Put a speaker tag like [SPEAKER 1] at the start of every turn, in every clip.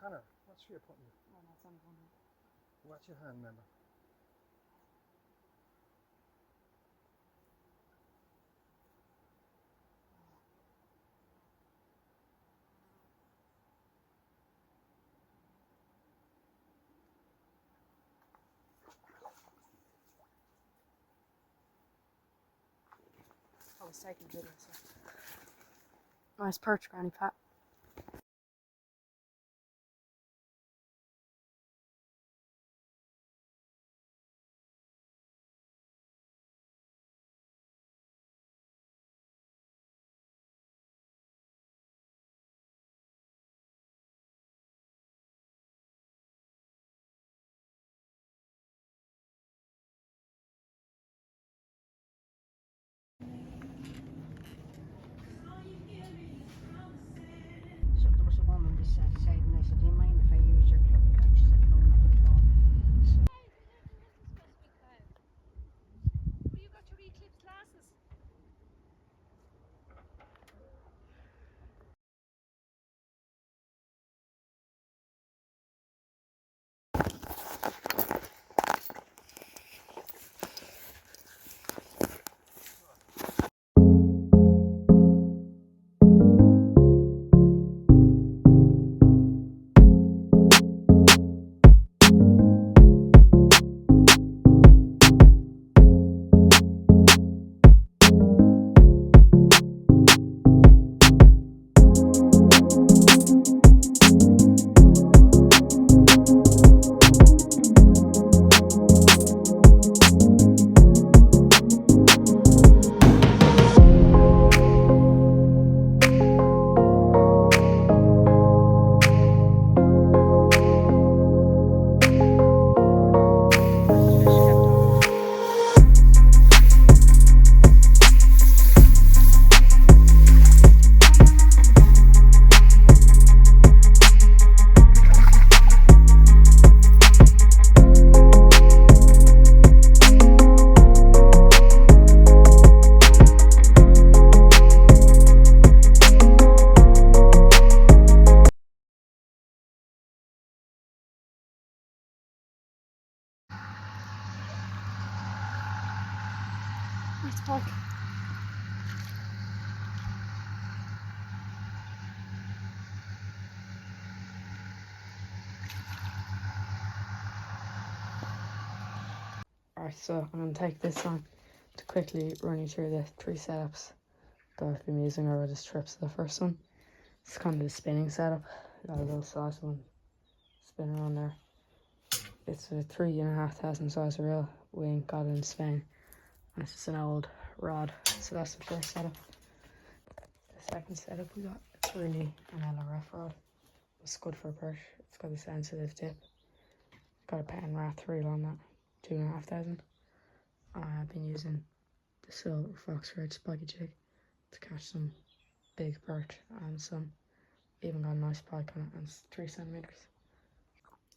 [SPEAKER 1] Connor, what's your putting?
[SPEAKER 2] Oh, no, it's only one.
[SPEAKER 1] Watch your hand, remember.
[SPEAKER 2] I was taking a video, so. Nice perch, Granny Pat.
[SPEAKER 3] So there was a woman this side and I said, do you mind if I use your club? And she said, no, not at all. So
[SPEAKER 2] Oh, you got your eclipse glasses. Nice pike. Alright, so I'm going to take this time to quickly run you through the 3 setups that I've been using over this trip. So the first one, it's kind of the spinning setup. Got a little size one spinner on there. It's a 3,500 size reel. We ain't got it in Spain. And it's just an old rod. So that's the first setup. The second setup we got, it's really an LRF rod. It's good for a perch. It's got a sensitive tip. Got a pen wrapped reel on that, 2,500. I've been using the silver fox red spiky jig to catch some big perch and some even got a nice pike on it, and it's 3 centimeters.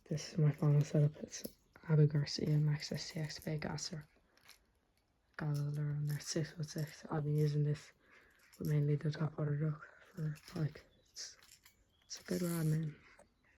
[SPEAKER 2] This is my final setup. It's Abu Garcia Max STX bait gasser. Got a little lure on there, 6'6". I've been using this with mainly the top water duck for pike. It's a good rod, man.